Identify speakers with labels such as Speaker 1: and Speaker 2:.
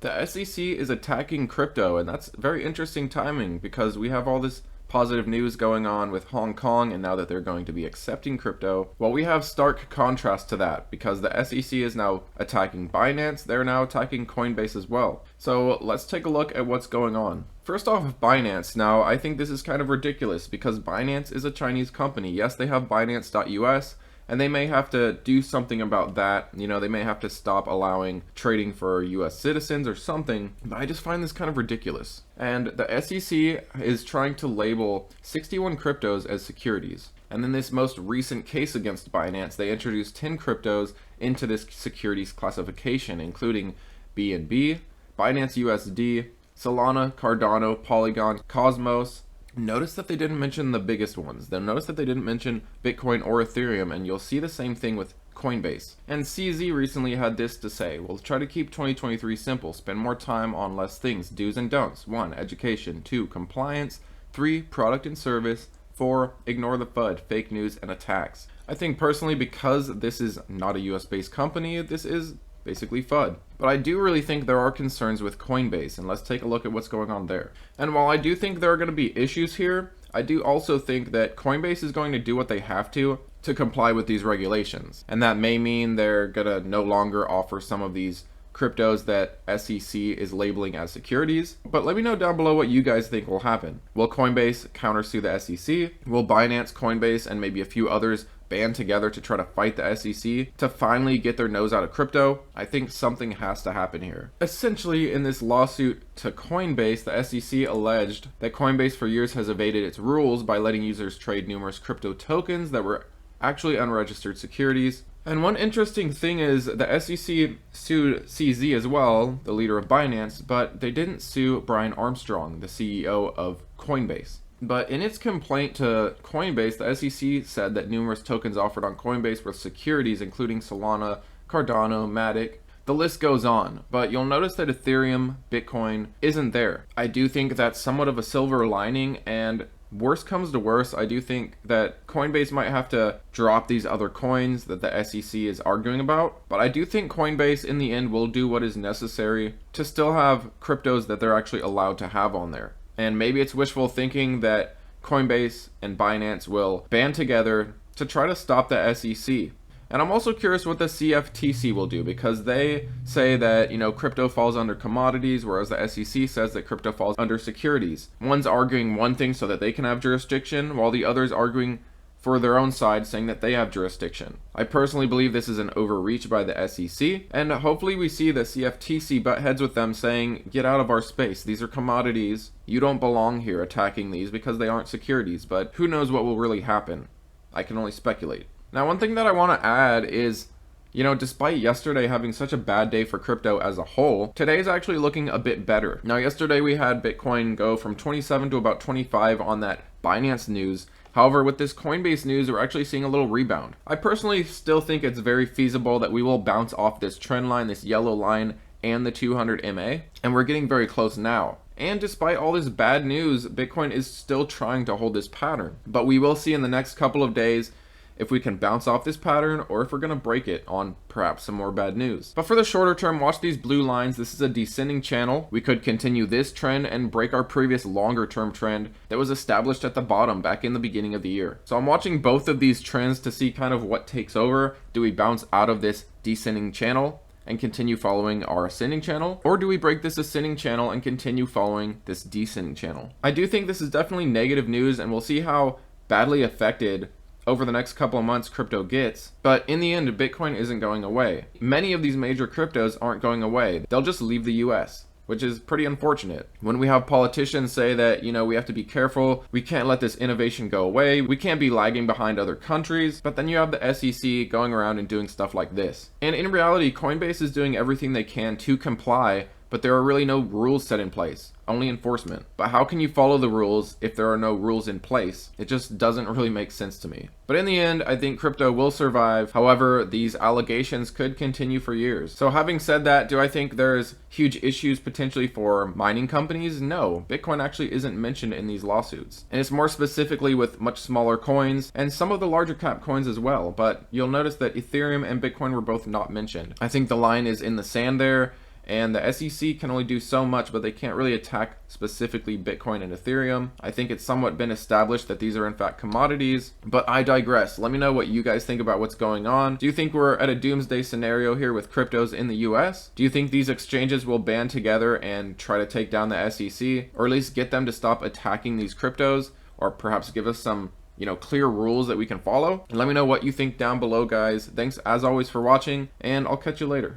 Speaker 1: The SEC is attacking crypto, and that's very interesting timing because we have all this positive news going on with Hong Kong, and now that they're going to be accepting crypto. Well, we have stark contrast to that because the SEC is now attacking Binance, they're now attacking Coinbase as well. So let's take a look at what's going on. First off, Binance. Now, I think this is kind of ridiculous because Binance is a Chinese company. Yes, they have Binance.us, and they may have to do something about that. You know, they may have to stop allowing trading for US citizens or something, but I just find this kind of ridiculous. And the SEC is trying to label 61 cryptos as securities. And in this most recent case against Binance, they introduced 10 cryptos into this securities classification, including BNB, Binance USD, Solana, Cardano, Polygon, Cosmos. Notice that they didn't mention the biggest ones. Then notice that they didn't mention Bitcoin or Ethereum, and you'll see the same thing with Coinbase. And CZ recently had this to say: we'll try to keep 2023 simple, spend more time on less things, do's and don'ts. 1. Education. 2. Compliance. 3. Product and service. 4. Ignore the FUD, fake news, and attacks. I think personally, because this is not a US based company, this is basically FUD. But I do really think there are concerns with Coinbase, and let's take a look at what's going on there. And while I do think there are going to be issues here, I do also think that Coinbase is going to do what they have to comply with these regulations. And that may mean they're going to no longer offer some of these cryptos that SEC is labeling as securities. But let me know down below what you guys think will happen. Will Coinbase countersue the SEC? Will Binance, Coinbase, and maybe a few others band together to try to fight the SEC to finally get their nose out of crypto? I think something has to happen here. Essentially, in this lawsuit to Coinbase, the SEC alleged that Coinbase for years has evaded its rules by letting users trade numerous crypto tokens that were actually unregistered securities. And one interesting thing is the SEC sued CZ as well, the leader of Binance, but they didn't sue Brian Armstrong, the CEO of Coinbase. But in its complaint to Coinbase, the SEC said that numerous tokens offered on Coinbase were securities, including Solana, Cardano, Matic. The list goes on, but you'll notice that Ethereum, Bitcoin isn't there. I do think that's somewhat of a silver lining, and worst comes to worst, I do think that Coinbase might have to drop these other coins that the SEC is arguing about. But I do think Coinbase in the end will do what is necessary to still have cryptos that they're actually allowed to have on there. And maybe it's wishful thinking that Coinbase and Binance will band together to try to stop the SEC. And I'm also curious what the CFTC will do, because they say that, you know, crypto falls under commodities, whereas the SEC says that crypto falls under securities. One's arguing one thing so that they can have jurisdiction, while the other's arguing for their own side, saying that they have jurisdiction. I personally believe this is an overreach by the SEC, and hopefully we see the CFTC butt heads with them, saying, get out of our space, these are commodities, you don't belong here attacking these because they aren't securities. But who knows what will really happen? I can only speculate. Now, one thing that I want to add is, you know, despite yesterday having such a bad day for crypto as a whole, today is actually looking a bit better. Now, yesterday we had Bitcoin go from 27 to about 25 on that Binance news. However, with this Coinbase news, we're actually seeing a little rebound. I personally still think it's very feasible that we will bounce off this trend line, this yellow line, and the 200 MA, and we're getting very close now. And despite all this bad news, Bitcoin is still trying to hold this pattern. But we will see in the next couple of days if we can bounce off this pattern or if we're going to break it on perhaps some more bad news. But for the shorter term, watch these blue lines. This is a descending channel. We could continue this trend and break our previous longer term trend that was established at the bottom back in the beginning of the year. So I'm watching both of these trends to see kind of what takes over. Do we bounce out of this descending channel and continue following our ascending channel? Or do we break this ascending channel and continue following this descending channel? I do think this is definitely negative news, and we'll see how badly affected over the next couple of months crypto gets. But in the end, Bitcoin isn't going away. Many of these major cryptos aren't going away. They'll just leave the US, which is pretty unfortunate. When we have politicians say that, you know, we have to be careful, we can't let this innovation go away, we can't be lagging behind other countries, but then you have the SEC going around and doing stuff like this. And in reality, Coinbase is doing everything they can to comply, but there are really no rules set in place, only enforcement. But how can you follow the rules if there are no rules in place? It just doesn't really make sense to me. But in the end, I think crypto will survive. However, these allegations could continue for years. So having said that, do I think there's huge issues potentially for mining companies? No, Bitcoin actually isn't mentioned in these lawsuits. And it's more specifically with much smaller coins and some of the larger cap coins as well. But you'll notice that Ethereum and Bitcoin were both not mentioned. I think the line is in the sand there. and the SEC can only do so much, but they can't really attack specifically Bitcoin and Ethereum. I think it's somewhat been established that these are in fact commodities, but I digress. Let me know what you guys think about what's going on. Do you think we're at a doomsday scenario here with cryptos in the US? Do you think these exchanges will band together and try to take down the SEC, or at least get them to stop attacking these cryptos, or perhaps give us some clear rules that we can follow? And let me know what you think down below, guys. Thanks as always for watching, and I'll catch you later.